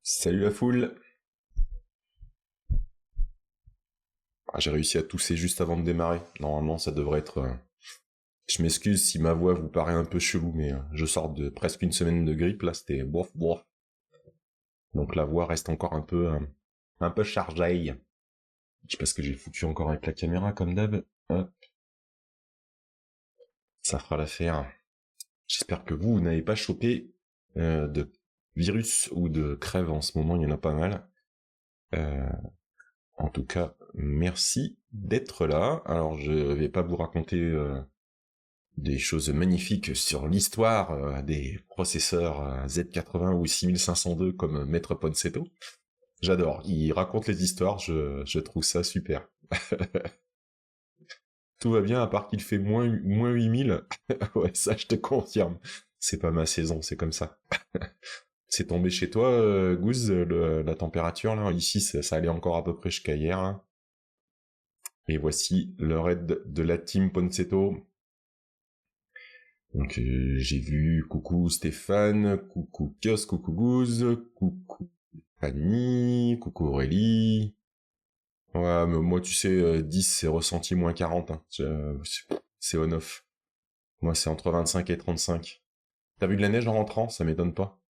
Salut la foule. J'ai réussi à tousser juste avant de démarrer. Normalement, ça devrait être... Je m'excuse si ma voix vous paraît un peu chelou, mais je sors de presque une semaine de grippe, là, c'était bof bof. Donc la voix reste encore un peu chargée. Je sais pas ce que j'ai foutu encore avec la caméra, comme d'hab. Hop. Ça fera l'affaire. J'espère que vous n'avez pas chopé de virus ou de crève en ce moment, il y en a pas mal. En tout cas, merci d'être là. Alors, je vais pas vous raconter des choses magnifiques sur l'histoire des processeurs Z80 ou 6502 comme Maître Ponsetto. J'adore. Il raconte les histoires, je trouve ça super. Tout va bien à part qu'il fait moins 8000. Ouais, ça je te confirme. C'est pas ma saison, c'est comme ça. C'est tombé chez toi, Goose, la température là. Ici, ça allait encore à peu près jusqu'à hier. Hein. Et voici le raid de la team Ponsetto. Donc j'ai vu coucou Stéphane, coucou Kios, coucou Goose, coucou Fanny, coucou Aurélie. Ouais, mais moi tu sais, 10 c'est ressenti moins 40. Hein. C'est on-off. Moi c'est entre 25 et 35. T'as vu de la neige en rentrant? Ça m'étonne pas.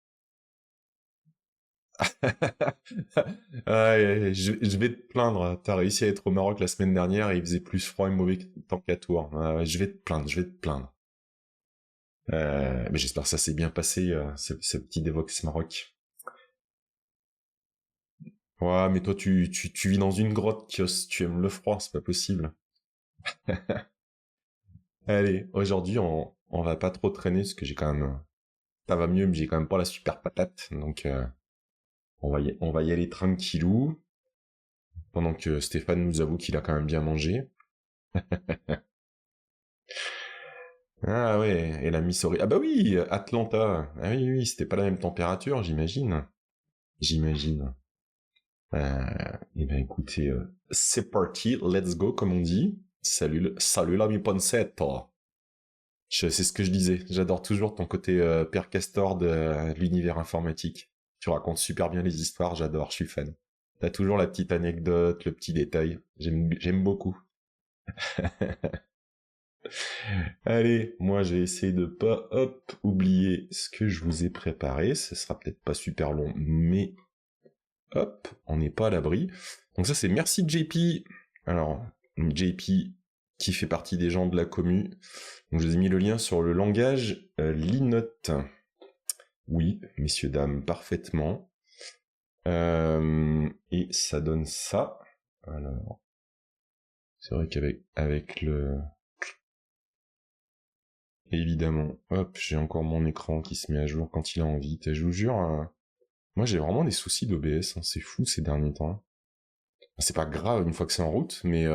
Ouais, je vais te plaindre. T'as réussi à être au Maroc la semaine dernière et il faisait plus froid et mauvais temps qu'à Tours. Je vais te plaindre, je vais te plaindre. Mais j'espère que ça s'est bien passé, ce petit Devox Maroc. Ouais, mais toi, tu vis dans une grotte, Kios. Tu aimes le froid, c'est pas possible. Allez, aujourd'hui, on va pas trop traîner, parce que j'ai quand même... ça va mieux, mais j'ai quand même pas la super patate. Donc, on va y aller tranquillou. Pendant que Stéphane nous avoue qu'il a quand même bien mangé. Ah ouais, et la Missouri. Ah bah oui, Atlanta. Ah oui, oui, c'était pas la même température, j'imagine. J'imagine. Et ben écoutez, c'est parti, let's go comme on dit. Salut l'ami Ponsetto. C'est ce que je disais. J'adore toujours ton côté Père Castor de l'univers informatique. Tu racontes super bien les histoires, j'adore, je suis fan. T'as toujours la petite anecdote, le petit détail. J'aime beaucoup. Allez, moi j'ai essayé de pas, hop, oublier ce que je vous ai préparé. Ce sera peut-être pas super long, mais hop, on n'est pas à l'abri. Donc ça c'est merci JP. Alors, JP qui fait partie des gens de la commu. Donc je vous ai mis le lien sur le langage Linote. Oui, messieurs, dames, parfaitement. Et ça donne ça. Alors, c'est vrai qu'avec le... Évidemment, hop, j'ai encore mon écran qui se met à jour quand il a envie. Je vous jure, moi j'ai vraiment des soucis d'OBS, hein. C'est fou ces derniers temps. C'est pas grave une fois que c'est en route, mais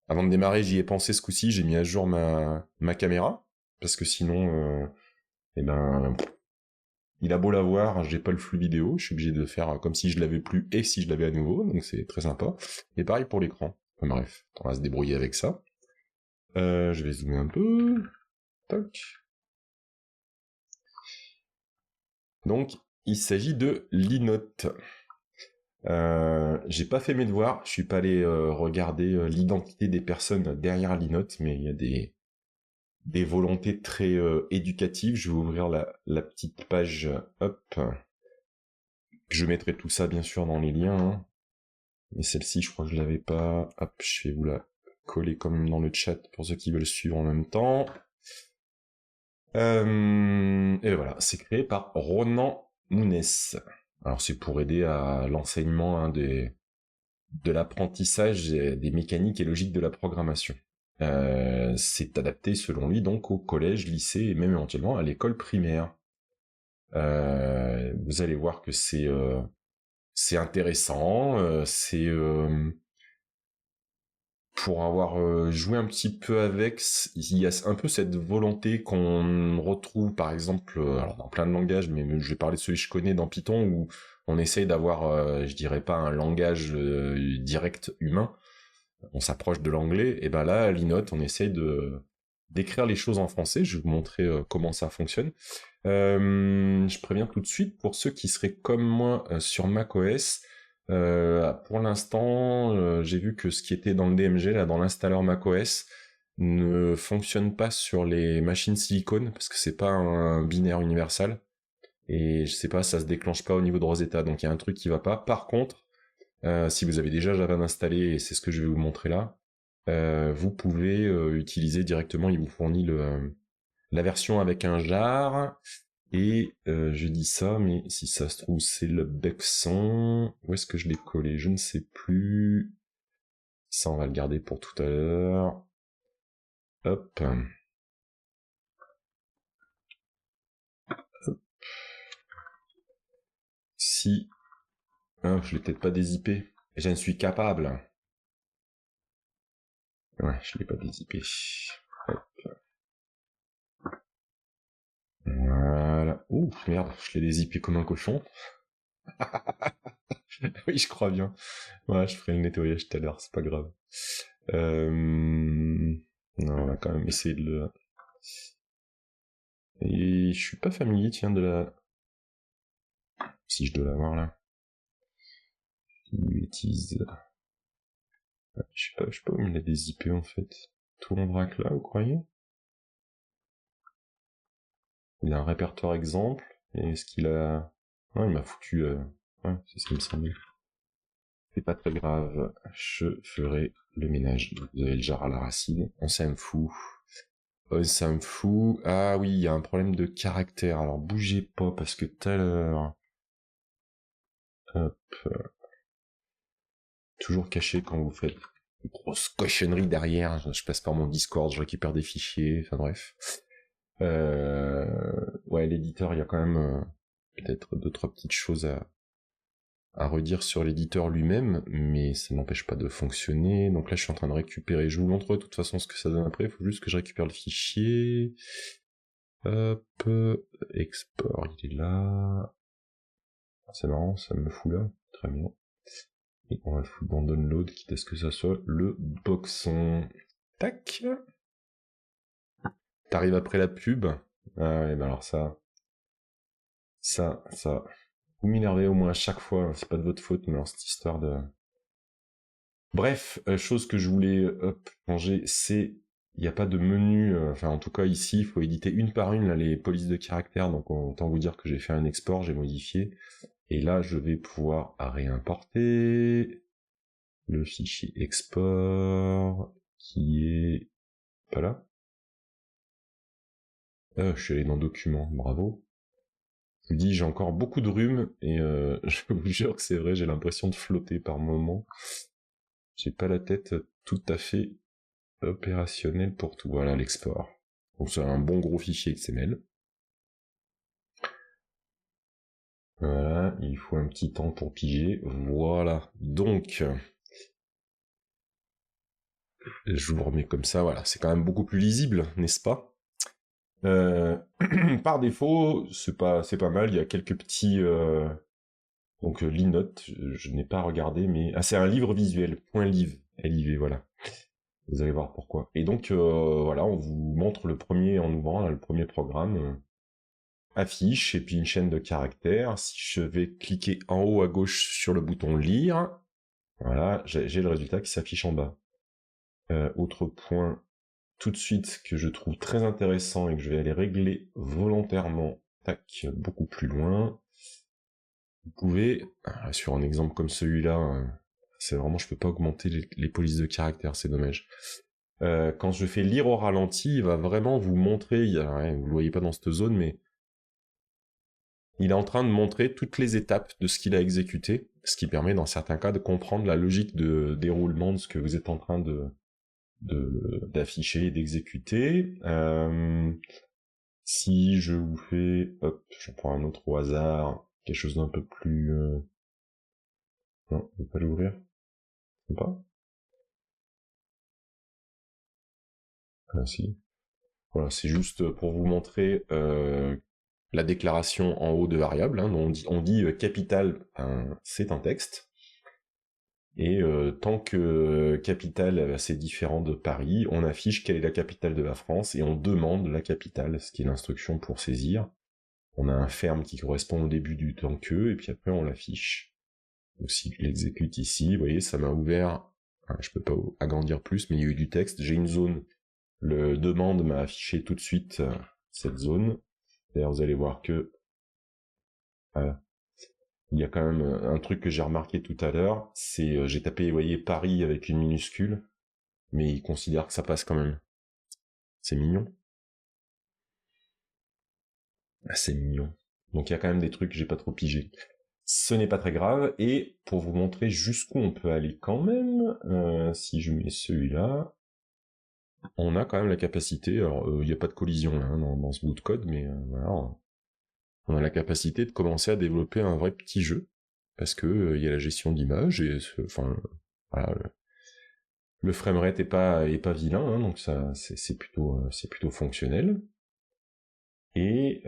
avant de démarrer, j'y ai pensé ce coup-ci, j'ai mis à jour ma caméra, parce que sinon, eh ben, il a beau l'avoir, j'ai pas le flux vidéo, je suis obligé de faire comme si je l'avais plus et si je l'avais à nouveau, donc c'est très sympa. Et pareil pour l'écran. Enfin, bref, on va se débrouiller avec ça. Je vais zoomer un peu. Toc. Donc, il s'agit de Linote. J'ai pas fait mes devoirs, je suis pas allé regarder l'identité des personnes derrière Linote, mais il y a des volontés très éducatives. Je vais ouvrir la petite page, hop. Je mettrai tout ça bien sûr dans les liens, hein. Mais celle-ci, je crois que je l'avais pas. Hop, je vais vous la coller quand même dans le chat pour ceux qui veulent suivre en même temps. Et voilà, c'est créé par Ronan Mounès. Alors c'est pour aider à l'enseignement hein, de l'apprentissage des mécaniques et logiques de la programmation. C'est adapté selon lui donc au collège, lycée et même éventuellement à l'école primaire. Vous allez voir que c'est intéressant, c'est pour avoir joué un petit peu avec, il y a un peu cette volonté qu'on retrouve par exemple alors dans plein de langages, mais je vais parler de celui que je connais dans Python où on essaye d'avoir, je dirais pas un langage direct humain, on s'approche de l'anglais, et ben là, l'inote, on essaye d'écrire les choses en français. Je vais vous montrer comment ça fonctionne. Je préviens tout de suite, pour ceux qui seraient comme moi sur macOS, pour l'instant, j'ai vu que ce qui était dans le DMG, là, dans l'installeur macOS, ne fonctionne pas sur les machines silicone, parce que c'est pas un binaire universal. Et je sais pas, ça se déclenche pas au niveau de Rosetta, donc il y a un truc qui va pas. Par contre, si vous avez déjà Java installé, et c'est ce que je vais vous montrer là, vous pouvez utiliser directement, il vous fournit la version avec un jar, et je dis ça, mais si ça se trouve, c'est le Buxon. Où est-ce que je l'ai collé? Je ne sais plus. Ça, on va le garder pour tout à l'heure. Hop. Si. Ah, je l'ai peut-être pas dézippé. J'en suis capable. Ouais, je l'ai pas dézippé. Hop. Voilà. Ouh, merde, je l'ai dézippé comme un cochon. Oui, je crois bien. Ouais, je ferai le nettoyage tout à l'heure, c'est pas grave. Non, on va quand même essayer de le... Et je suis pas familier, tiens, de la... Si je dois l'avoir là. Bêtise. Je sais pas où il a des IP en fait. Tout en vrac là, vous croyez? Il a un répertoire exemple. Et est-ce qu'il a... Non, il m'a foutu... Ouais, c'est ce qui me semblait. C'est pas très grave. Je ferai le ménage. Vous avez le jar à la racine. On s'en fout. On s'en fout. Ah oui, il y a un problème de caractère. Alors bougez pas parce que tout à l'heure... Hop. Toujours caché quand vous faites une grosse cochonnerie derrière. Je passe par mon Discord, je récupère des fichiers. Enfin bref. Ouais, l'éditeur, il y a quand même peut-être 2-3 petites choses à redire sur l'éditeur lui-même, mais ça n'empêche pas de fonctionner. Donc là, je suis en train de récupérer. Je vous montre de toute façon ce que ça donne après. Il faut juste que je récupère le fichier. Hop, export, il est là. C'est marrant, ça me fout là. Très bien. Et on va le foutre dans download, quitte à ce que ça soit le boxon. Tac. T'arrives après la pub. Ah ouais, bah alors ça, vous m'énervez au moins à chaque fois, c'est pas de votre faute, mais alors cette histoire de... Bref, chose que je voulais changer, c'est... Il n'y a pas de menu, enfin en tout cas ici, il faut éditer une par une là, les polices de caractère, donc autant vous dire que j'ai fait un export, j'ai modifié, et là je vais pouvoir réimporter le fichier export, qui est... pas là. Je suis allé dans documents, bravo. Je vous dis, j'ai encore beaucoup de rhume, et je vous jure que c'est vrai, j'ai l'impression de flotter par moments. J'ai pas la tête tout à fait opérationnelle pour tout. Voilà l'export. Donc c'est un bon gros fichier XML. Voilà, il faut un petit temps pour piger. Voilà. Donc, je vous remets comme ça. Voilà, c'est quand même beaucoup plus lisible, n'est-ce pas? Par défaut, c'est pas mal. Il y a quelques petits donc l'inote, je n'ai pas regardé, mais c'est un livre visuel. Point .liv, L-I-V, voilà. Vous allez voir pourquoi. Et donc voilà, on vous montre le premier en ouvrant là, le premier programme. Affiche et puis une chaîne de caractères. Si je vais cliquer en haut à gauche sur le bouton lire, voilà, j'ai le résultat qui s'affiche en bas. Autre point tout de suite que je trouve très intéressant et que je vais aller régler volontairement, tac, beaucoup plus loin. Vous pouvez, sur un exemple comme celui-là, c'est vraiment, je peux pas augmenter les polices de caractères, c'est dommage. Quand je fais lire au ralenti, il va vraiment vous montrer, vous le voyez pas dans cette zone, mais il est en train de montrer toutes les étapes de ce qu'il a exécuté, ce qui permet dans certains cas de comprendre la logique de déroulement de ce que vous êtes en train d'afficher et d'exécuter. Si je vous fais, hop, je prends un autre au hasard, quelque chose d'un peu plus... Non, je ne vais pas l'ouvrir. Je pas. Ah si. Voilà, c'est juste pour vous montrer la déclaration en haut de variable. Hein, on dit capital, c'est un texte. Et tant que capitale c'est différent de Paris, on affiche quelle est la capitale de la France et on demande la capitale, ce qui est l'instruction pour saisir. On a un ferme qui correspond au début du temps que, et puis après on l'affiche. Donc si je l'exécute ici, vous voyez, ça m'a ouvert, je peux pas agrandir plus, mais il y a eu du texte, j'ai une zone, le demande m'a affiché tout de suite cette zone. D'ailleurs vous allez voir que il y a quand même un truc que j'ai remarqué tout à l'heure, c'est j'ai tapé, vous voyez, Paris avec une minuscule, mais il considère que ça passe quand même. C'est mignon. Ah, c'est mignon. Donc il y a quand même des trucs que j'ai pas trop pigé. Ce n'est pas très grave, et pour vous montrer jusqu'où on peut aller quand même, si je mets celui-là, on a quand même la capacité, alors il n'y a pas de collision là, hein, dans ce bout de code, mais voilà, on a la capacité de commencer à développer un vrai petit jeu, parce que il y a la gestion d'image, et enfin, voilà, le framerate est pas vilain, hein, donc ça c'est plutôt fonctionnel. Et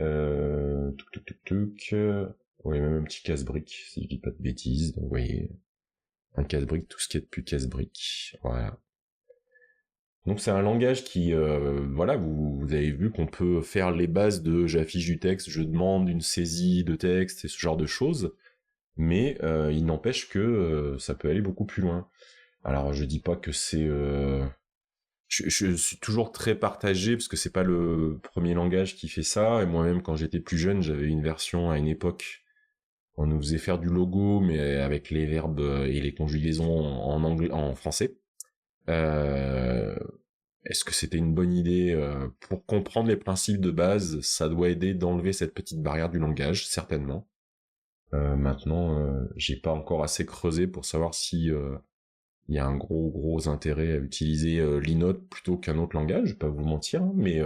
ouais, même un petit casse-brique, si je dis pas de bêtises, donc vous voyez, un casse-brique, tout ce qui est de plus casse-brique, voilà. Donc c'est un langage qui, voilà, vous avez vu qu'on peut faire les bases de j'affiche du texte, je demande une saisie de texte et ce genre de choses, mais il n'empêche que ça peut aller beaucoup plus loin. Alors je dis pas que c'est je suis toujours très partagé parce que c'est pas le premier langage qui fait ça, et moi-même quand j'étais plus jeune j'avais une version à une époque, on nous faisait faire du logo mais avec les verbes et les conjugaisons en anglais, en français. Euh, Est-ce que c'était une bonne idée pour comprendre les principes de base? Ça doit aider d'enlever cette petite barrière du langage, certainement. Maintenant, j'ai pas encore assez creusé pour savoir si il y a un gros intérêt à utiliser l'inote plutôt qu'un autre langage, je vais pas vous mentir, hein, mais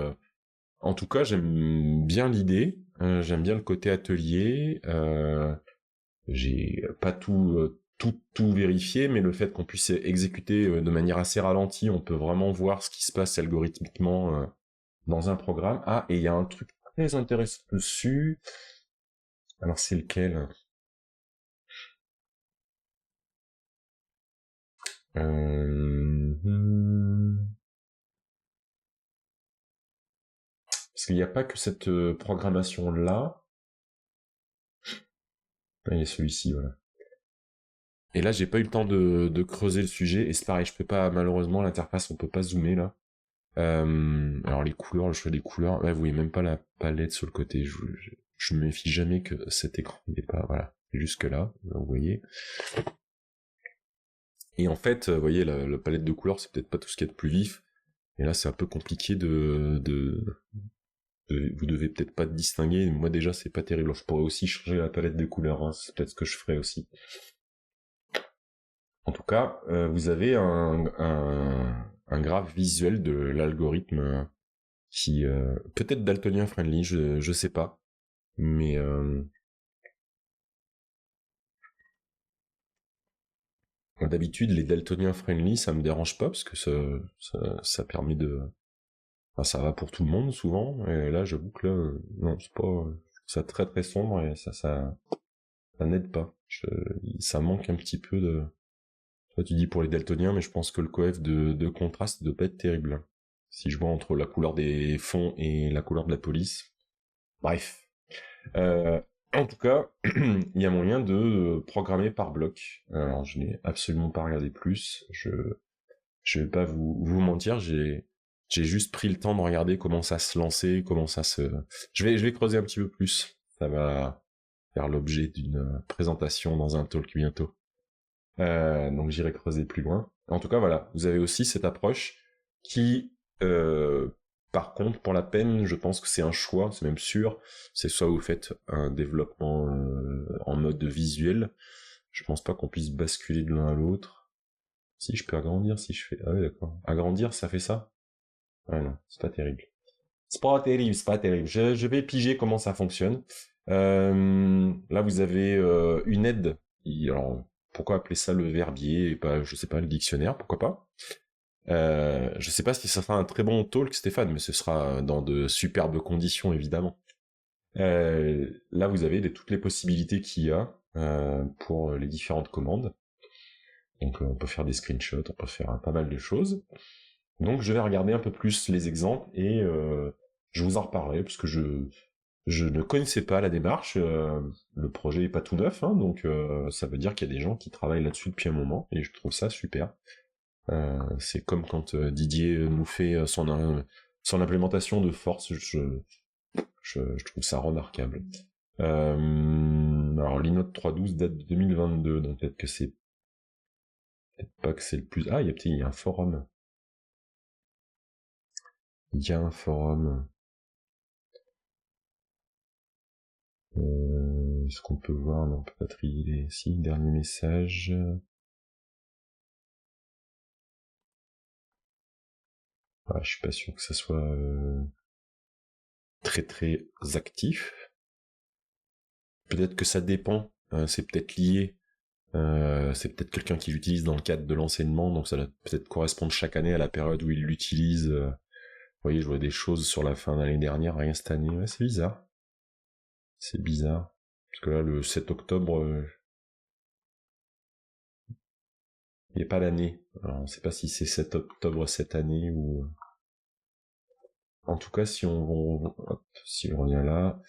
en tout cas j'aime bien l'idée, j'aime bien le côté atelier, j'ai pas tout vérifié, mais le fait qu'on puisse exécuter de manière assez ralentie, on peut vraiment voir ce qui se passe algorithmiquement dans un programme. Ah, et il y a un truc très intéressant dessus, alors c'est lequel? Parce qu'il n'y a pas que cette programmation-là. Ah, il y a celui-ci, voilà. Et là, j'ai pas eu le temps de creuser le sujet, et c'est pareil, je peux pas, malheureusement, l'interface, on peut pas zoomer, là. Alors les couleurs, le choix des couleurs, ouais, vous voyez même pas la palette sur le côté, je me méfie jamais que cet écran n'est pas, voilà, jusque là, vous voyez. Et en fait, vous voyez, la palette de couleurs, c'est peut-être pas tout ce qu'il y a de plus vif, et là, c'est un peu compliqué vous devez peut-être pas distinguer, moi déjà, c'est pas terrible, je pourrais aussi changer la palette de couleurs, hein, c'est peut-être ce que je ferais aussi. En tout cas, vous avez un graphe visuel de l'algorithme qui peut-être daltonien friendly, je sais pas, mais d'habitude les daltoniens friendly ça me dérange pas parce que ça permet de, enfin, ça va pour tout le monde souvent, et là j'avoue que là non, c'est pas, je trouve ça très très sombre, et ça n'aide pas, ça manque un petit peu de, toi tu dis pour les daltoniens, mais je pense que le coef de contraste doit pas être terrible si je vois entre la couleur des fonds et la couleur de la police. Bref. En tout cas, il y a moyen de programmer par bloc. Alors, je n'ai absolument pas regardé plus. Je vais pas vous mentir. J'ai juste pris le temps de regarder comment ça se lançait, comment ça se. Je vais creuser un petit peu plus. Ça va faire l'objet d'une présentation dans un talk bientôt. Donc j'irai creuser plus loin. En tout cas, voilà, vous avez aussi cette approche qui, par contre, pour la peine, je pense que c'est un choix, c'est même sûr. C'est soit vous faites un développement en mode visuel. Je pense pas qu'on puisse basculer de l'un à l'autre. Si je peux agrandir, si je fais, ah oui d'accord. Agrandir, ça fait ça? Ah non, c'est pas terrible. C'est pas terrible, c'est pas terrible. Je vais piger comment ça fonctionne. Là, vous avez une aide. Alors, pourquoi appeler ça le verbier et pas, je sais pas, le dictionnaire, pourquoi pas. Je sais pas si ça sera un très bon talk, Stéphane, mais ce sera dans de superbes conditions, évidemment. Là, vous avez toutes les possibilités qu'il y a pour les différentes commandes. Donc on peut faire des screenshots, on peut faire pas mal de choses. Donc je vais regarder un peu plus les exemples et je vous en reparlerai parce que je ne connaissais pas la démarche. Le projet est pas tout neuf, hein, donc ça veut dire qu'il y a des gens qui travaillent là-dessus depuis un moment et je trouve ça super. C'est comme quand Didier nous fait son implémentation de force, je trouve ça remarquable. Alors l'Inote 3.12 date de 2022, donc peut-être pas que c'est le plus... Ah, il y a un forum. Il y a un forum. Est-ce qu'on peut voir? Non, on peut pas trier les... Si, dernier message. Ah, je suis pas sûr que ça soit très très actif. Peut-être que ça dépend. C'est peut-être lié. C'est peut-être quelqu'un qui l'utilise dans le cadre de l'enseignement, donc ça va peut-être correspondre chaque année à la période où il l'utilise. Vous voyez, je vois des choses sur la fin de l'année dernière, rien cette année. Ouais, c'est bizarre. C'est bizarre. Parce que là, le 7 octobre, il n'y a pas l'année. Alors, on ne sait pas si c'est 7 octobre cette année ou... En tout cas, si on revient là,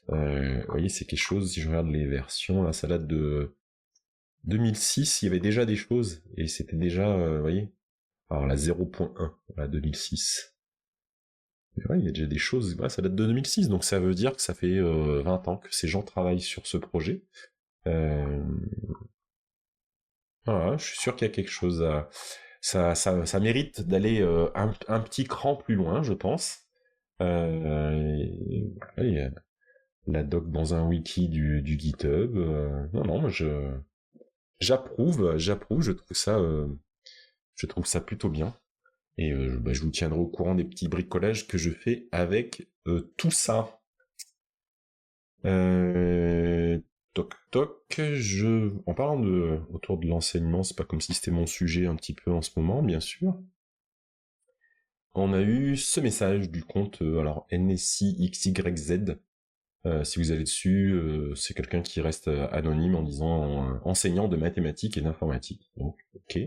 vous voyez, c'est quelque chose, si je regarde les versions, là, ça date de 2006, il y avait déjà des choses, et c'était déjà, vous voyez, alors la 0.1, la 2006. Mais ouais, il y a déjà des choses, ouais, ça date de 2006, donc ça veut dire que ça fait 20 ans que ces gens travaillent sur ce projet. Voilà, je suis sûr qu'il y a quelque chose à... Ça mérite d'aller un petit cran plus loin, je pense. Il y a la doc dans un wiki du GitHub. Non, non, moi j'approuve, je trouve ça plutôt bien. Et je vous tiendrai au courant des petits bricolages que je fais avec tout ça. Toc toc, en parlant autour de l'enseignement, c'est pas comme si c'était mon sujet un petit peu en ce moment, bien sûr. On a eu ce message du compte, alors NSIXYZ. Si vous allez dessus, c'est quelqu'un qui reste anonyme en disant enseignant de mathématiques et d'informatique. Donc, ok.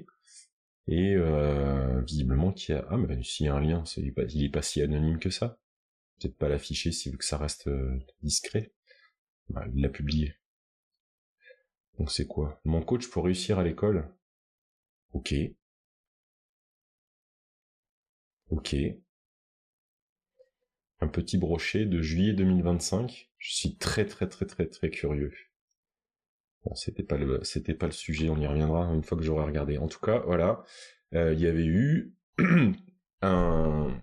Et visiblement qu'il y a... Ah, mais s'il y a un lien, il est pas si anonyme que ça. Peut-être pas l'afficher s'il veut que ça reste discret. Bah, il l'a publié. Donc c'est quoi? Mon coach pour réussir à l'école? Ok. Ok. Un petit brochet de juillet 2025. Je suis très très très très très curieux. Bon, c'était pas le sujet, on y reviendra une fois que j'aurai regardé. En tout cas, voilà. Il y avait eu un,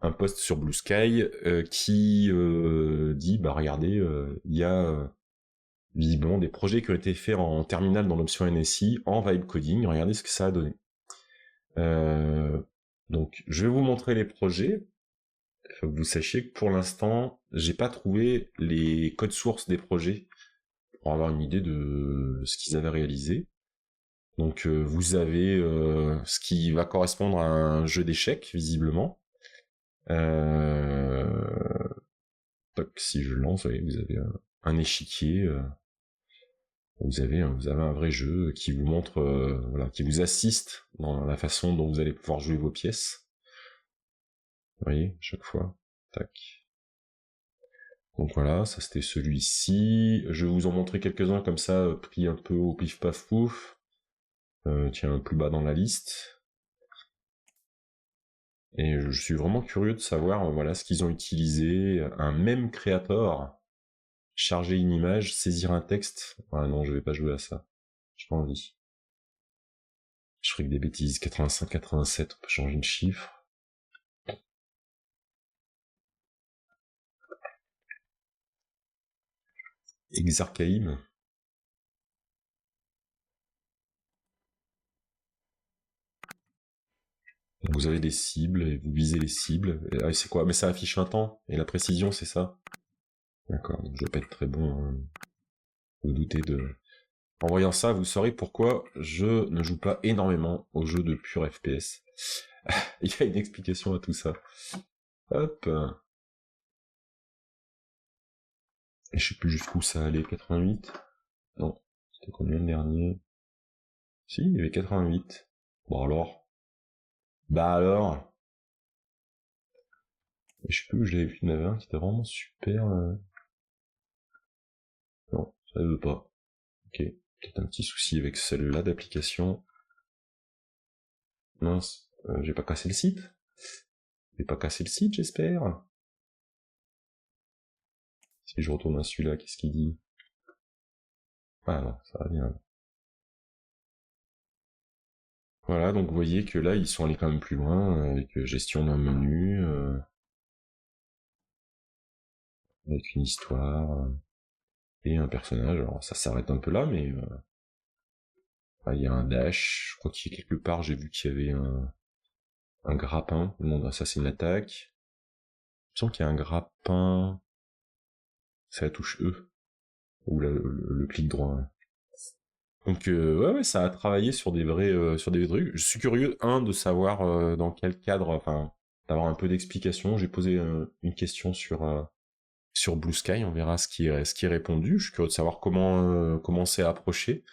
un post sur Blue Sky qui dit, bah regardez, il y a visiblement des projets qui ont été faits en terminale dans l'option NSI en vibe coding. Regardez ce que ça a donné. Donc, je vais vous montrer les projets. Il faut que vous sachiez que pour l'instant, j'ai pas trouvé les codes sources des projets pour avoir une idée de ce qu'ils avaient réalisé. Donc, vous avez ce qui va correspondre à un jeu d'échecs, visiblement. Si je lance, vous avez un échiquier. Vous avez un vrai jeu qui vous montre, voilà, qui vous assiste dans la façon dont vous allez pouvoir jouer vos pièces. Vous voyez, chaque fois. Tac. Donc voilà, ça c'était celui-ci. Je vais vous en montrer quelques-uns comme ça, pris un peu au pif paf pouf. Tiens, plus bas dans la liste. Et je suis vraiment curieux de savoir, voilà, ce qu'ils ont utilisé. Un même créateur, charger une image, saisir un texte. Ah non, je vais pas jouer à ça. J'ai pas envie. Je ferai que des bêtises. 85, 87, on peut changer de chiffre. Exarchaim. Vous avez des cibles et vous visez les cibles. Et, c'est quoi? Mais ça affiche un temps. Et la précision, c'est ça? D'accord, donc je vais pas être très bon. Vous doutez de... En voyant ça, vous saurez pourquoi je ne joue pas énormément aux jeux de pur FPS. Il y a une explication à tout ça. Hop. Et je sais plus jusqu'où ça allait. 88? Non. C'était combien le dernier? Si, il y avait 88. Bon alors. Bah alors. Je sais plus où je l'avais vu, il y en avait un qui était vraiment super. Non, ça ne veut pas. Ok. Peut-être un petit souci avec celle-là d'application. Mince, j'ai pas cassé le site. J'ai pas cassé le site, j'espère. Si je retourne à celui-là, qu'est-ce qu'il dit? Ah non, ça va bien. Voilà, donc vous voyez que là, ils sont allés quand même plus loin, avec gestion d'un menu, avec une histoire, et un personnage. Alors ça s'arrête un peu là, mais il y a un dash, je crois qu'il y a quelque part, j'ai vu qu'il y avait un grappin. Non, ça c'est une attaque. Il me semble qu'il y a un grappin, c'est la touche E, ou le clic droit. Hein. Donc ouais, ça a travaillé sur des vrais trucs. Je suis curieux, de savoir dans quel cadre, enfin, d'avoir un peu d'explication. J'ai posé une question sur Blue Sky, on verra ce qui est répondu. Je suis curieux de savoir comment c'est approché,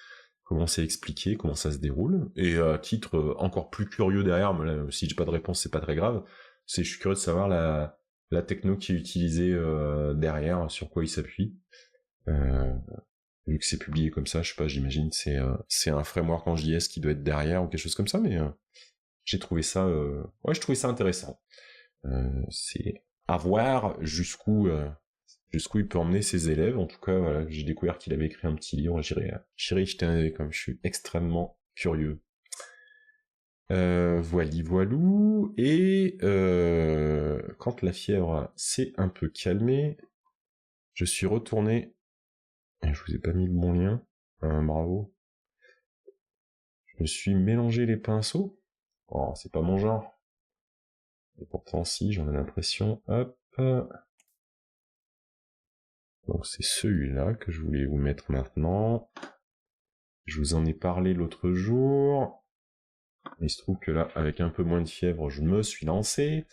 comment c'est expliqué, comment ça se déroule. Et à titre encore plus curieux derrière, mais là, si j'ai pas de réponse, c'est pas très grave. Je suis curieux de savoir la techno qui est utilisée derrière, sur quoi il s'appuie. Vu que c'est publié comme ça, je sais pas, j'imagine c'est un framework en JS qui doit être derrière ou quelque chose comme ça, mais j'ai trouvé ça je trouvais ça intéressant. C'est à voir jusqu'où il peut emmener ses élèves. En tout cas, voilà, j'ai découvert qu'il avait écrit un petit livre, j'irai y jeter un œil, comme je suis extrêmement curieux. Voilou. Et quand la fièvre s'est un peu calmée, je suis retourné. Je vous ai pas mis le bon lien. Bravo. Je me suis mélangé les pinceaux. Oh, c'est pas mon genre. Et pourtant, si, j'en ai l'impression. Hop. Donc, c'est celui-là que je voulais vous mettre maintenant. Je vous en ai parlé l'autre jour. Il se trouve que là, avec un peu moins de fièvre, je me suis lancé.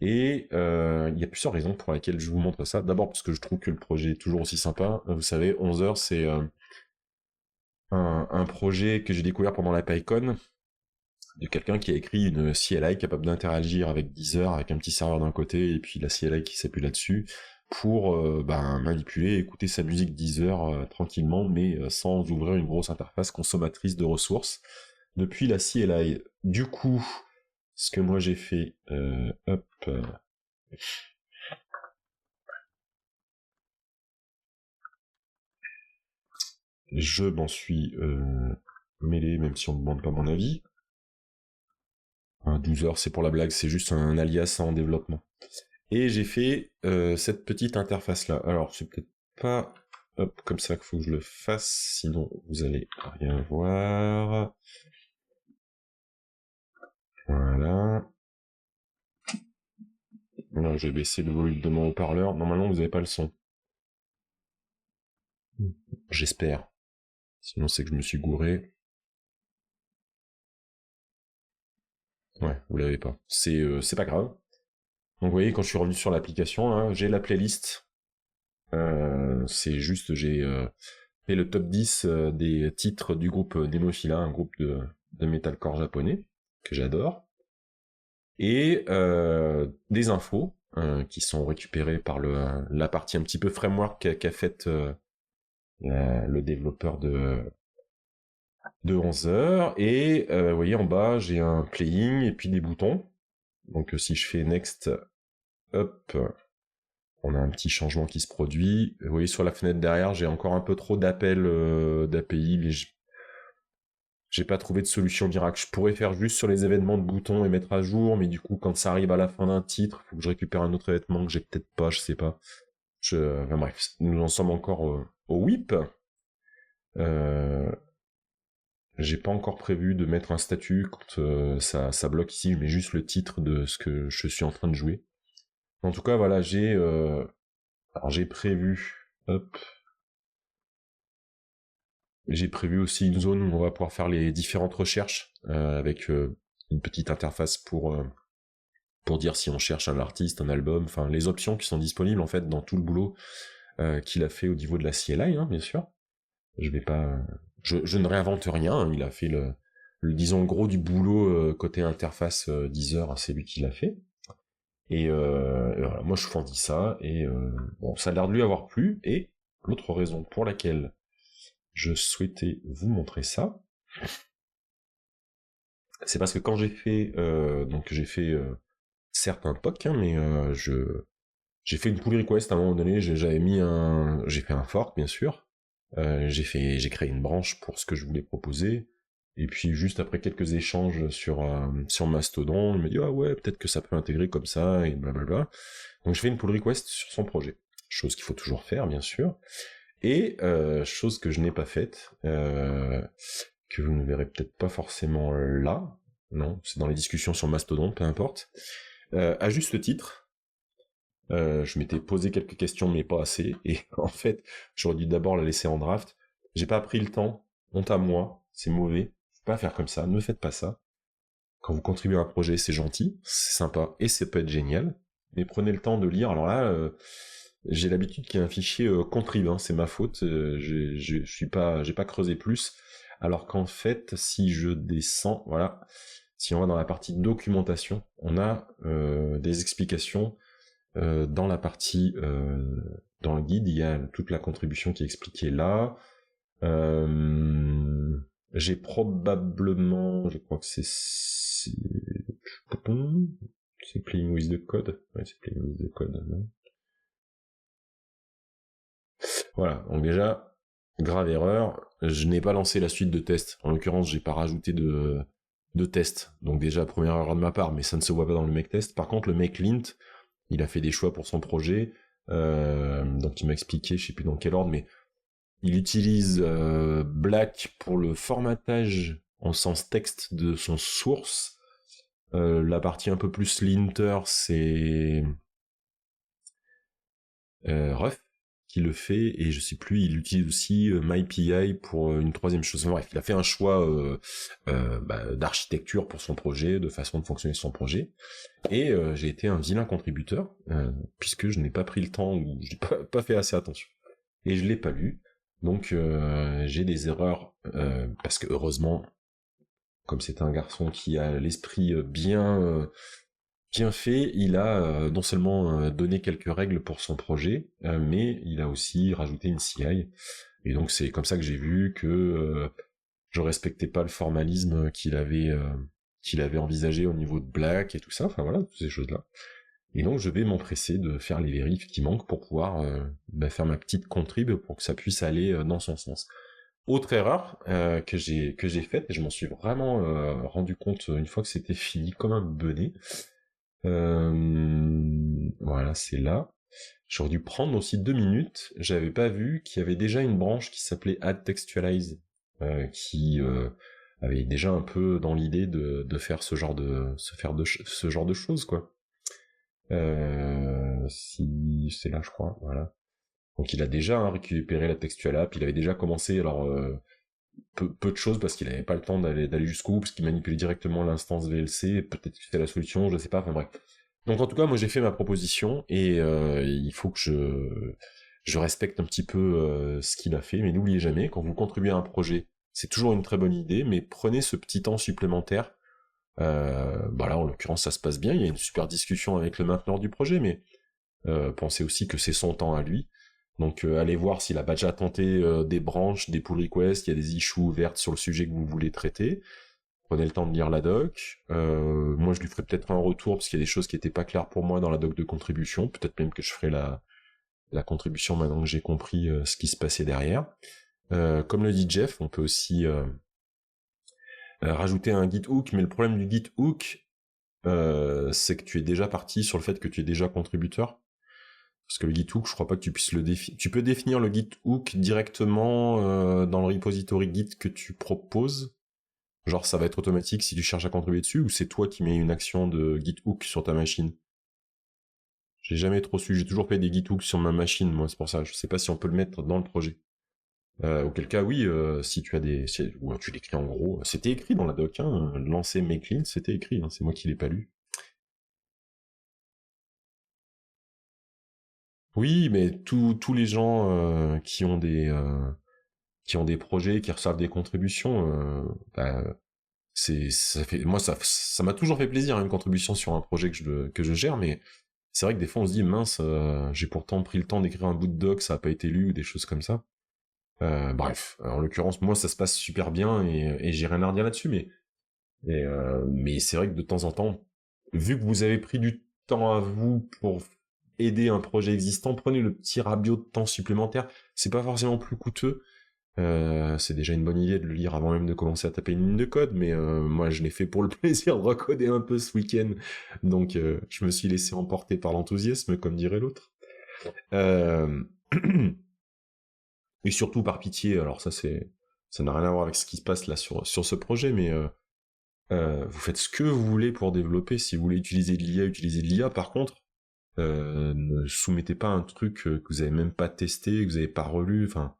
Et il y a plusieurs raisons pour lesquelles je vous montre ça. D'abord, parce que je trouve que le projet est toujours aussi sympa. Vous savez, 11 heures, c'est un projet que j'ai découvert pendant la PyCon, de quelqu'un qui a écrit une CLI capable d'interagir avec Deezer, avec un petit serveur d'un côté, et puis la CLI qui s'appuie là-dessus, pour manipuler et écouter sa musique Deezer tranquillement, mais sans ouvrir une grosse interface consommatrice de ressources, depuis la CLI. Du coup, ce que moi j'ai fait, je m'en suis mêlé, même si on ne demande pas mon avis. 12 heures, c'est pour la blague, c'est juste un alias en développement. Et j'ai fait cette petite interface-là. Alors, c'est peut-être pas comme ça qu'il faut que je le fasse, sinon vous allez rien voir. Voilà. Là, j'ai baissé le volume de mon haut-parleur. Normalement, vous n'avez pas le son. J'espère. Sinon, c'est que je me suis gouré. Ouais, vous l'avez pas. C'est pas grave. Donc, vous voyez, quand je suis revenu sur l'application, là, j'ai la playlist. C'est juste, j'ai fait le top 10 des titres du groupe Nemophila, un groupe de metalcore japonais, que j'adore. Et des infos qui sont récupérées par la partie un petit peu framework qu'a faite le développeur de 11 heures. Et vous voyez en bas, j'ai un playing et puis des boutons. Donc si je fais next, hop, on a un petit changement qui se produit. Vous voyez sur la fenêtre derrière, j'ai encore un peu trop d'appels d'API, mais j'ai pas trouvé de solution miracle. Je pourrais faire juste sur les événements de boutons et mettre à jour, mais du coup, quand ça arrive à la fin d'un titre, faut que je récupère un autre événement que j'ai peut-être pas, je sais pas. Enfin bref, nous en sommes encore au whip. J'ai pas encore prévu de mettre un statut quand ça bloque ici, je mets juste le titre de ce que je suis en train de jouer. En tout cas, voilà, j'ai prévu, hop, j'ai prévu aussi une zone où on va pouvoir faire les différentes recherches avec une petite interface pour dire si on cherche un artiste, un album, enfin les options qui sont disponibles en fait dans tout le boulot qu'il a fait au niveau de la CLI, hein, bien sûr. Je vais pas je ne réinvente rien, hein, il a fait disons, le gros du boulot côté interface Deezer, c'est lui qui l'a fait. Et voilà, moi je fournis ça, et bon, ça a l'air de lui avoir plu, et l'autre raison pour laquelle je souhaitais vous montrer ça, c'est parce que quand j'ai fait, certes un POC, hein, mais j'ai fait une pull request à un moment donné, j'ai fait un fork bien sûr, j'ai créé une branche pour ce que je voulais proposer, et puis juste après quelques échanges sur Mastodon, il me dit ah ouais peut-être que ça peut intégrer comme ça et blablabla. Donc je fais une pull request sur son projet, chose qu'il faut toujours faire bien sûr, et chose que je n'ai pas faite, que vous ne verrez peut-être pas forcément là, non, c'est dans les discussions sur Mastodon, peu importe. À juste titre, je m'étais posé quelques questions, mais pas assez. Et en fait, j'aurais dû d'abord la laisser en draft. J'ai pas pris le temps. Honte à moi. C'est mauvais. Faut pas faire comme ça. Ne faites pas ça. Quand vous contribuez à un projet, c'est gentil, c'est sympa et ça peut être génial. Mais prenez le temps de lire. Alors là, j'ai l'habitude qu'il y ait un fichier contrib, hein, c'est ma faute. J'ai pas creusé plus. Alors qu'en fait, si je descends, voilà, si on va dans la partie documentation, on a des explications dans la partie dans le guide, il y a toute la contribution qui est expliquée là. J'ai probablement, je crois que c'est Playing with the Code. Ouais, c'est Playing with the Code, non? Voilà, donc déjà, grave erreur, je n'ai pas lancé la suite de tests. En l'occurrence, j'ai pas rajouté de tests. Donc déjà, première erreur de ma part, mais ça ne se voit pas dans le make test. Par contre, le make lint, il a fait des choix pour son projet. Donc il m'a expliqué, je sais plus dans quel ordre, mais il utilise Black pour le formatage en sens texte de son source. La partie un peu plus linter, c'est Ruf qui le fait, et je sais plus, il utilise aussi MyPI pour une troisième chose. Enfin, bref, il a fait un choix d'architecture pour son projet, de façon de fonctionner son projet, et j'ai été un vilain contributeur, puisque je n'ai pas pris le temps, ou je n'ai pas fait assez attention. Et je l'ai pas lu, donc j'ai des erreurs, parce que heureusement, comme c'est un garçon qui a l'esprit bien fait, il a non seulement donné quelques règles pour son projet, mais il a aussi rajouté une CI. Et donc c'est comme ça que j'ai vu que je respectais pas le formalisme qu'il avait envisagé au niveau de Black et tout ça. Enfin voilà, toutes ces choses-là. Et donc je vais m'empresser de faire les vérifs qui manquent pour pouvoir faire ma petite contrib pour que ça puisse aller dans son sens. Autre erreur que j'ai faite, et je m'en suis vraiment rendu compte une fois que c'était fini, comme un benet. Voilà, c'est là. J'aurais dû prendre aussi 2 minutes. J'avais pas vu qu'il y avait déjà une branche qui s'appelait Add Textualize, qui avait déjà un peu dans l'idée de faire ce genre de choses, quoi. Si c'est là, je crois, voilà. Donc il a déjà récupéré la textual app, il avait déjà commencé, alors peu de choses parce qu'il avait pas le temps d'aller jusqu'au bout, parce qu'il manipulait directement l'instance VLC, peut-être que c'était la solution, je sais pas, enfin bref. Donc en tout cas, moi j'ai fait ma proposition, et il faut que je respecte un petit peu ce qu'il a fait, mais n'oubliez jamais, quand vous contribuez à un projet, c'est toujours une très bonne idée, mais prenez ce petit temps supplémentaire. Là, en l'occurrence, ça se passe bien, il y a une super discussion avec le mainteneur du projet, mais pensez aussi que c'est son temps à lui. Donc allez voir s'il a pas déjà tenté des branches, des pull requests, il y a des issues ouvertes sur le sujet que vous voulez traiter. Prenez le temps de lire la doc. Moi, je lui ferai peut-être un retour, parce qu'il y a des choses qui étaient pas claires pour moi dans la doc de contribution. Peut-être même que je ferai la contribution maintenant que j'ai compris ce qui se passait derrière. Comme le dit Jeff, on peut aussi rajouter un git hook, mais le problème du git hook, c'est que tu es déjà parti sur le fait que tu es déjà contributeur. Parce que le git hook, je crois pas que tu puisses le définir. Tu peux définir le git hook directement dans le repository git que tu proposes. Genre ça va être automatique si tu cherches à contribuer dessus, ou c'est toi qui mets une action de git hook sur ta machine? J'ai jamais trop su, j'ai toujours fait des git hooks sur ma machine, moi, c'est pour ça. Je sais pas si on peut le mettre dans le projet. Auquel cas, oui, si tu as ou tu l'écris en gros. C'était écrit dans la doc, hein, lancer make clean, c'était écrit, hein, c'est moi qui l'ai pas lu. Oui, mais tous les gens qui qui ont des projets, qui reçoivent des contributions, moi ça m'a toujours fait plaisir, hein, une contribution sur un projet que je gère, mais c'est vrai que des fois on se dit mince, j'ai pourtant pris le temps d'écrire un bout de doc, ça a pas été lu ou des choses comme ça. Bref, en l'occurrence moi ça se passe super bien et j'ai rien à redire là-dessus, mais c'est vrai que de temps en temps, vu que vous avez pris du temps à vous pour aider un projet existant, prenez le petit rabiot de temps supplémentaire. C'est pas forcément plus coûteux. C'est déjà une bonne idée de le lire avant même de commencer à taper une ligne de code, mais moi je l'ai fait pour le plaisir de recoder un peu ce week-end, donc je me suis laissé emporter par l'enthousiasme, comme dirait l'autre. Euh... Et surtout par pitié, alors ça n'a rien à voir avec ce qui se passe là sur ce projet, mais vous faites ce que vous voulez pour développer. Si vous voulez utiliser de l'IA, utilisez de l'IA. Par contre, ne soumettez pas un truc que vous avez même pas testé, que vous avez pas relu. Enfin,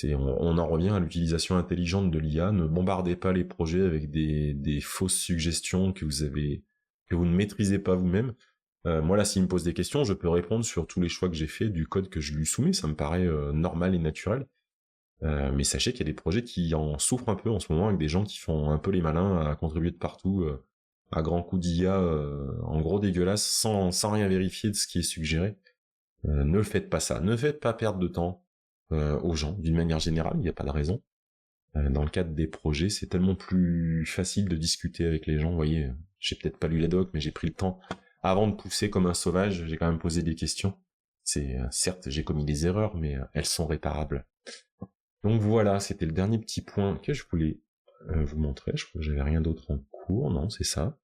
on en revient à l'utilisation intelligente de l'IA. Ne bombardez pas les projets avec des fausses suggestions que vous ne maîtrisez pas vous-même. Moi là, s'il me pose des questions, je peux répondre sur tous les choix que j'ai fait du code que je lui soumets. Ça me paraît normal et naturel. Mais sachez qu'il y a des projets qui en souffrent un peu en ce moment, avec des gens qui font un peu les malins à contribuer de partout, à grands coups d'IA, en gros dégueulasse, sans rien vérifier de ce qui est suggéré. Ne faites pas ça, ne faites pas perdre de temps aux gens, d'une manière générale, il n'y a pas de raison. Dans le cadre des projets, c'est tellement plus facile de discuter avec les gens, vous voyez, j'ai peut-être pas lu la doc, mais j'ai pris le temps, avant de pousser comme un sauvage, j'ai quand même posé des questions. Certes, j'ai commis des erreurs, mais elles sont réparables. Donc voilà, c'était le dernier petit point que je voulais vous montrer. Je crois que j'avais rien d'autre en cours, non, c'est ça.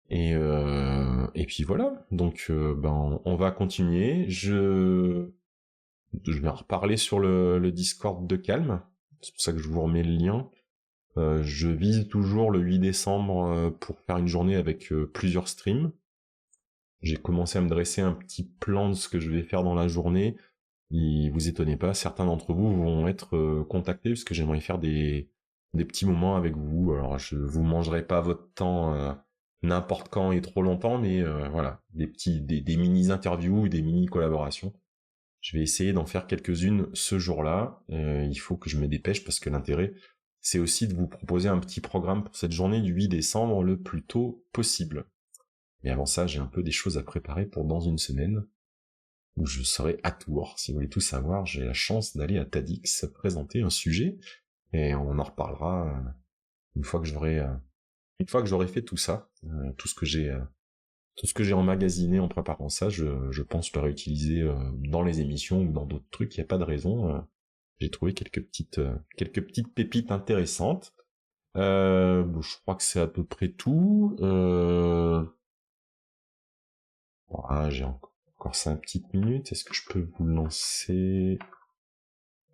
Et puis voilà, donc on va continuer. Je vais en reparler sur le Discord de Calme, c'est pour ça que je vous remets le lien. Je vise toujours le 8 décembre pour faire une journée avec plusieurs streams. J'ai commencé à me dresser un petit plan de ce que je vais faire dans la journée. Vous étonnez pas, certains d'entre vous vont être contactés parce que j'aimerais faire des petits moments avec vous. Alors je vous mangerai pas votre temps n'importe quand et trop longtemps, mais voilà, des mini interviews, des mini collaborations. Je vais essayer d'en faire quelques-unes ce jour-là. Il faut que je me dépêche parce que l'intérêt, c'est aussi de vous proposer un petit programme pour cette journée du 8 décembre le plus tôt possible. Mais avant ça, j'ai un peu des choses à préparer pour dans une semaine, où je serai à Tours. Si vous voulez tout savoir, j'ai la chance d'aller à TEDx présenter un sujet, et on en reparlera une fois que j'aurai fait tout ça, tout ce que j'ai emmagasiné en préparant ça, je pense le réutiliser dans les émissions ou dans d'autres trucs, il n'y a pas de raison. J'ai trouvé quelques petites pépites intéressantes. Je crois que c'est à peu près tout. Voilà, j'ai encore 5 petites minutes. Est-ce que je peux vous lancer?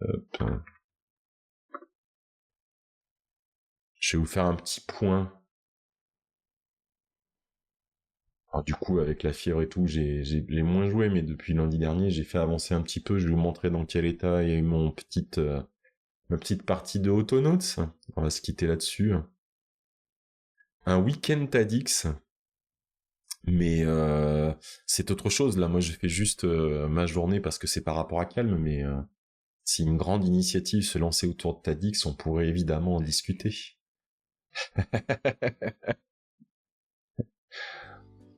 Hop. Je vais vous faire un petit point. Alors du coup, avec la fièvre et tout, j'ai moins joué, mais depuis lundi dernier, j'ai fait avancer un petit peu. Je vais vous montrer dans quel état est ma petite partie de Autonauts. On va se quitter là-dessus. Un week-end TEDx, mais c'est autre chose. Là, moi, je fais juste ma journée parce que c'est par rapport à Calme, mais si une grande initiative se lançait autour de TEDx, on pourrait évidemment en discuter.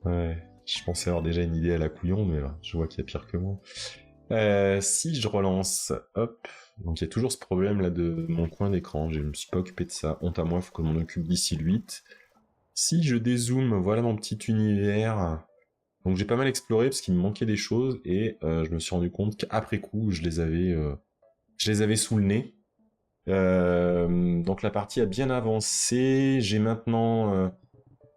Ouais, je pensais avoir déjà une idée à la couillon, mais je vois qu'il y a pire que moi. Si je relance, hop, donc il y a toujours ce problème là de mon coin d'écran, je me suis pas occupé de ça, honte à moi, faut que je m'en occupe d'ici le 8. Si je dézoome, voilà mon petit univers. Donc j'ai pas mal exploré parce qu'il me manquait des choses et je me suis rendu compte qu'après coup je les avais sous le nez. Donc la partie a bien avancé, j'ai maintenant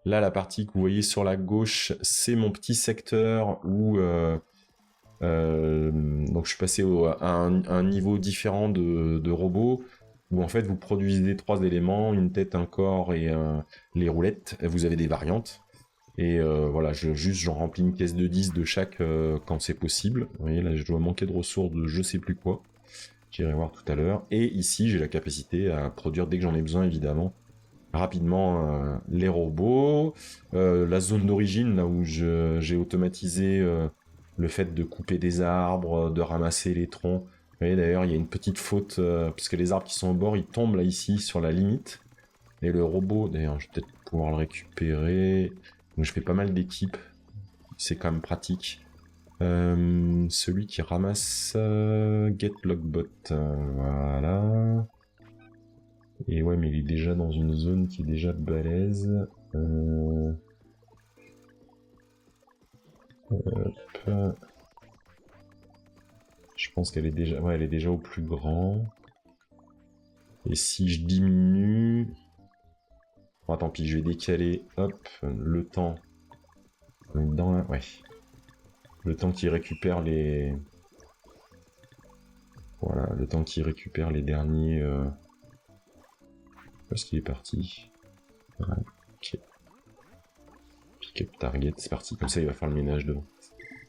là la partie que vous voyez sur la gauche, c'est mon petit secteur où donc je suis passé à un niveau différent de robot où en fait vous produisez 3 éléments, une tête, un corps et les roulettes. Vous avez des variantes. Et voilà, j'en remplis une caisse de 10 de chaque quand c'est possible. Vous voyez, là, je dois manquer de ressources de je sais plus quoi. J'irai voir tout à l'heure. Et ici, j'ai la capacité à produire, dès que j'en ai besoin, évidemment, rapidement les robots. La zone d'origine, là où j'ai automatisé le fait de couper des arbres, de ramasser les troncs. voyez d'ailleurs, il y a une petite faute, parce que les arbres qui sont au bord, ils tombent là ici sur la limite. Et le robot, d'ailleurs, je vais peut-être pouvoir le récupérer. Donc je fais pas mal d'équipes, c'est quand même pratique. Celui qui ramasse Get Logbot, voilà. Et ouais, mais il est déjà dans une zone qui est déjà balèze. Hop. Je pense qu'elle est déjà, ouais, elle est déjà au plus grand. Et si je diminue, bon, tant pis, je vais décaler, hop, le temps dans la, ouais, le temps qu'il récupère les, voilà, le temps qu'il récupère les derniers. Où est-ce qu'il est parti? Ouais, ok. Pick up target, c'est parti. Comme ça, il va faire le ménage devant.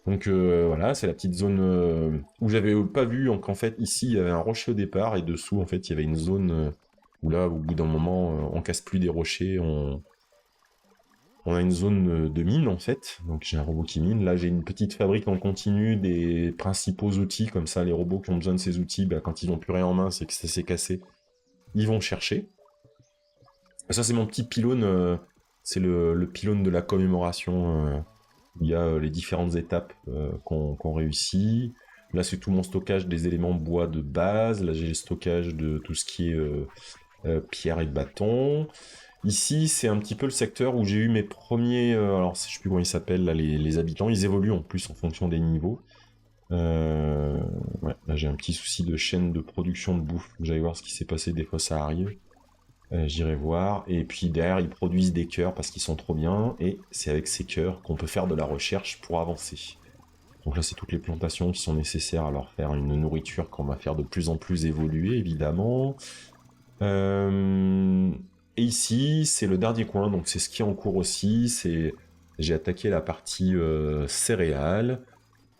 Donc voilà, c'est la petite zone où j'avais pas vu. Donc en fait, ici, il y avait un rocher au départ et dessous, en fait, il y avait une zone où là, au bout d'un moment, on casse plus des rochers, on a une zone de mine en fait. Donc j'ai un robot qui mine. Là, j'ai une petite fabrique en continu des principaux outils. Comme ça, les robots qui ont besoin de ces outils, bah, quand ils n'ont plus rien en main, c'est que ça s'est cassé, ils vont chercher. Ça, c'est mon petit pylône. C'est le pylône de la commémoration. Il y a les différentes étapes qu'on réussit. Là, c'est tout mon stockage des éléments bois de base. Là, j'ai le stockage de tout ce qui est pierre et bâton. Ici, c'est un petit peu le secteur où j'ai eu mes premiers... alors, je sais plus comment ils s'appellent, là, les habitants. Ils évoluent en plus en fonction des niveaux. Ouais, là, j'ai un petit souci de chaîne de production de bouffe. J'allais voir ce qui s'est passé, des fois ça arrive. J'irai voir. Et puis derrière, ils produisent des cœurs parce qu'ils sont trop bien. Et c'est avec ces cœurs qu'on peut faire de la recherche pour avancer. Donc là, c'est toutes les plantations qui sont nécessaires à leur faire une nourriture qu'on va faire de plus en plus évoluer, évidemment. Et ici, c'est le dernier coin. Donc c'est ce qui est en cours aussi. J'ai attaqué la partie céréales.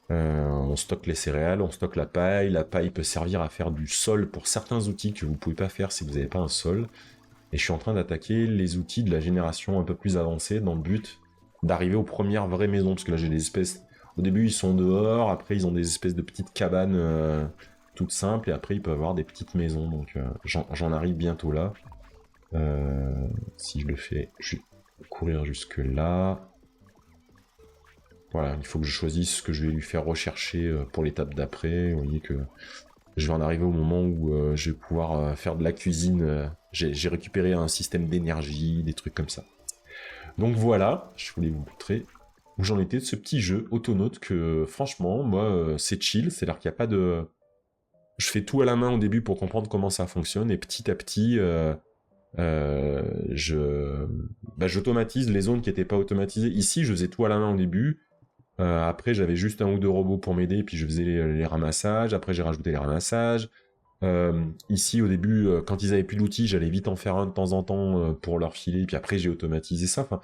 On stocke les céréales, on stocke la paille. La paille peut servir à faire du sol pour certains outils que vous pouvez pas faire si vous n'avez pas un sol. Et je suis en train d'attaquer les outils de la génération un peu plus avancée dans le but d'arriver aux premières vraies maisons. Parce que là, j'ai des espèces... Au début, ils sont dehors. Après, ils ont des espèces de petites cabanes toutes simples. Et après, ils peuvent avoir des petites maisons. Donc, j'en arrive bientôt là. Si je le fais, je vais courir jusque là. Voilà, il faut que je choisisse ce que je vais lui faire rechercher pour l'étape d'après. Vous voyez que je vais en arriver au moment où je vais pouvoir faire de la cuisine. J'ai récupéré un système d'énergie, des trucs comme ça. Donc voilà, je voulais vous montrer où j'en étais de ce petit jeu Autonaute que franchement, moi, c'est chill. C'est-à-dire qu'il n'y a pas de... Je fais tout à la main au début pour comprendre comment ça fonctionne et petit à petit, j'automatise les zones qui n'étaient pas automatisées. Ici, je faisais tout à la main au début. Après, j'avais juste un ou deux robots pour m'aider, puis je faisais les ramassages. Après, j'ai rajouté les ramassages. Ici, au début, quand ils avaient plus d'outils, j'allais vite en faire un de temps en temps pour leur filer. Puis après, j'ai automatisé ça. Enfin,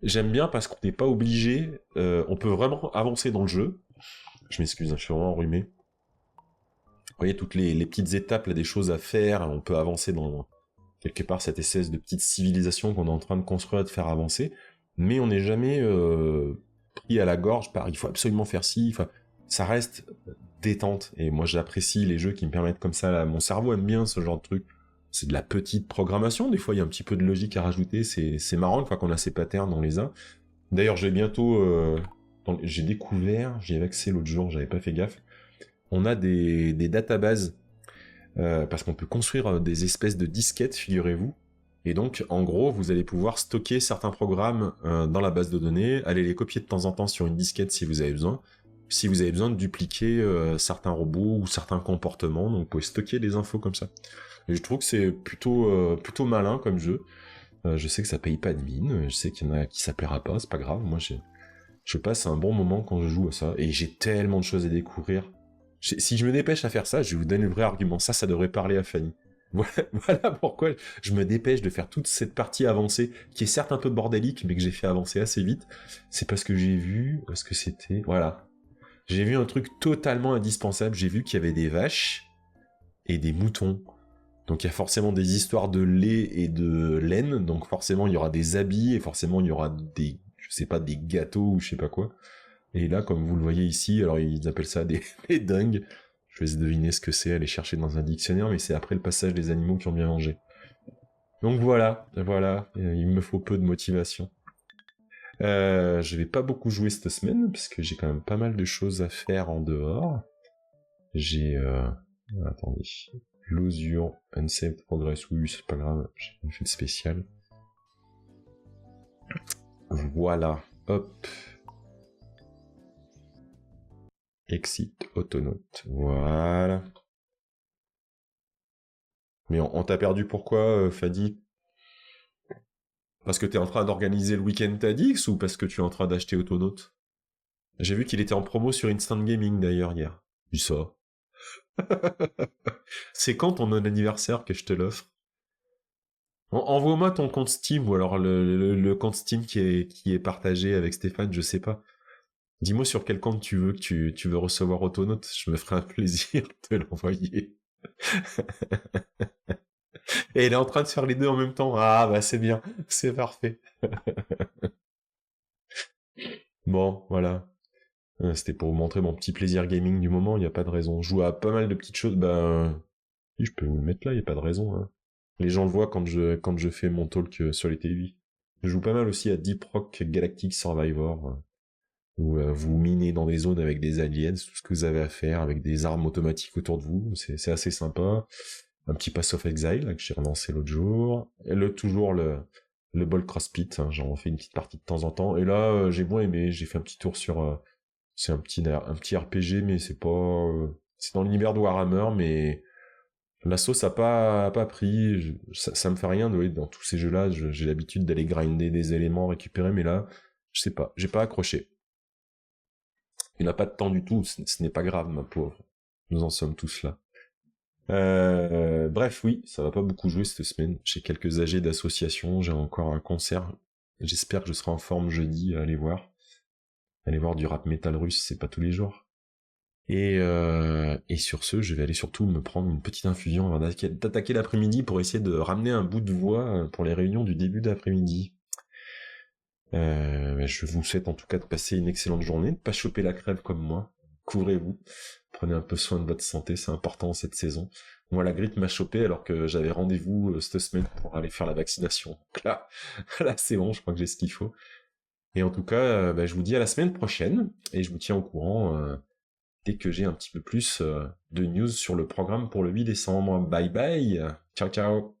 j'aime bien parce qu'on n'est pas obligé. On peut vraiment avancer dans le jeu. Je m'excuse, je suis vraiment enrhumé. Vous voyez, toutes les petites étapes, là, des choses à faire. On peut avancer dans quelque part cette espèce de petite civilisation qu'on est en train de construire et de faire avancer. Mais on n'est jamais... pris à la gorge par il faut absolument faire ci, enfin, ça reste détente et moi j'apprécie les jeux qui me permettent comme ça, là, mon cerveau aime bien ce genre de truc, c'est de la petite programmation, des fois il y a un petit peu de logique à rajouter, c'est marrant une fois qu'on a ces patterns, on les a. D'ailleurs j'ai bientôt, j'ai découvert, j'y avais accès l'autre jour, j'avais pas fait gaffe, on a des databases, parce qu'on peut construire des espèces de disquettes, figurez-vous. Et donc, en gros, vous allez pouvoir stocker certains programmes dans la base de données, aller les copier de temps en temps sur une disquette si vous avez besoin. Si vous avez besoin de dupliquer certains robots ou certains comportements, donc vous pouvez stocker des infos comme ça. Et je trouve que c'est plutôt malin comme jeu. Je sais que ça paye pas de mine, je sais qu'il y en a qui ça plaira pas, c'est pas grave. Moi, je passe un bon moment quand je joue à ça, et j'ai tellement de choses à découvrir. Si je me dépêche à faire ça, je vais vous donner le vrai argument. Ça devrait parler à Fanny. Voilà pourquoi je me dépêche de faire toute cette partie avancée, qui est certes un peu bordélique, mais que j'ai fait avancer assez vite. C'est parce que j'ai vu... Est-ce que c'était... Voilà. J'ai vu un truc totalement indispensable. J'ai vu qu'il y avait des vaches et des moutons. Donc il y a forcément des histoires de lait et de laine. Donc forcément, il y aura des habits et forcément, il y aura des... Je sais pas, des gâteaux ou je sais pas quoi. Et là, comme vous le voyez ici, alors ils appellent ça des dingues. Je vais deviner ce que c'est, aller chercher dans un dictionnaire, mais c'est après le passage des animaux qui ont bien mangé. Donc voilà, il me faut peu de motivation. Je vais pas beaucoup jouer cette semaine, parce que j'ai quand même pas mal de choses à faire en dehors. J'ai... Attendez. Lose your unsaved progress. Oui, c'est pas grave, j'ai fait le spécial. Voilà, hop. Exit Autonote, voilà. Mais on t'a perdu pourquoi, Fadi? Parce que t'es en train d'organiser le week-end TADX ou parce que tu es en train d'acheter Autonote? J'ai vu qu'il était en promo sur Instant Gaming d'ailleurs hier. Du ça. C'est quand ton anniversaire que je te l'offre? Envoie-moi ton compte Steam ou alors le compte Steam qui est partagé avec Stéphane, je sais pas. Dis-moi sur quel compte tu veux que tu veux recevoir Autonote, je me ferai un plaisir de te l'envoyer. Et elle est en train de faire les deux en même temps. Ah bah c'est bien, c'est parfait. Bon, voilà. C'était pour vous montrer mon petit plaisir gaming du moment, il n'y a pas de raison. Je joue à pas mal de petites choses, si, je peux vous le mettre là, il n'y a pas de raison. Hein. Les gens le voient quand je fais mon talk sur les TV. Je joue pas mal aussi à Deep Rock Galactic Survivor, où vous minez dans des zones avec des aliens, tout ce que vous avez à faire, avec des armes automatiques autour de vous, c'est assez sympa. Un petit Pass of Exile, là, que j'ai relancé l'autre jour. Et toujours le bol CrossFit, hein, j'en fais une petite partie de temps en temps. Et là, j'ai moins aimé, j'ai fait un petit tour sur... c'est un petit RPG, mais c'est pas... c'est dans l'univers de Warhammer, mais... La sauce a pas pris, ça me fait rien dans tous ces jeux-là, j'ai l'habitude d'aller grinder des éléments, récupérer, mais là, je sais pas, j'ai pas accroché. Il n'a pas de temps du tout, ce n'est pas grave, ma pauvre. Nous en sommes tous là. Bref, oui, ça va pas beaucoup jouer cette semaine. J'ai quelques AG d'association, j'ai encore un concert. J'espère que je serai en forme jeudi à aller voir. Aller voir du rap metal russe, c'est pas tous les jours. Et sur ce, je vais aller surtout me prendre une petite infusion avant d'attaquer l'après-midi pour essayer de ramener un bout de voix pour les réunions du début d'après-midi. Je vous souhaite en tout cas de passer une excellente journée, de pas choper la crève comme moi. Couvrez-vous, prenez un peu soin de votre santé, c'est important cette saison. Moi, la grippe m'a chopé alors que j'avais rendez-vous cette semaine pour aller faire la vaccination. Donc là, là c'est bon, je crois que j'ai ce qu'il faut. Et en tout cas, je vous dis à la semaine prochaine, et je vous tiens au courant dès que j'ai un petit peu plus de news sur le programme pour le 8 décembre. Bye bye, ciao ciao.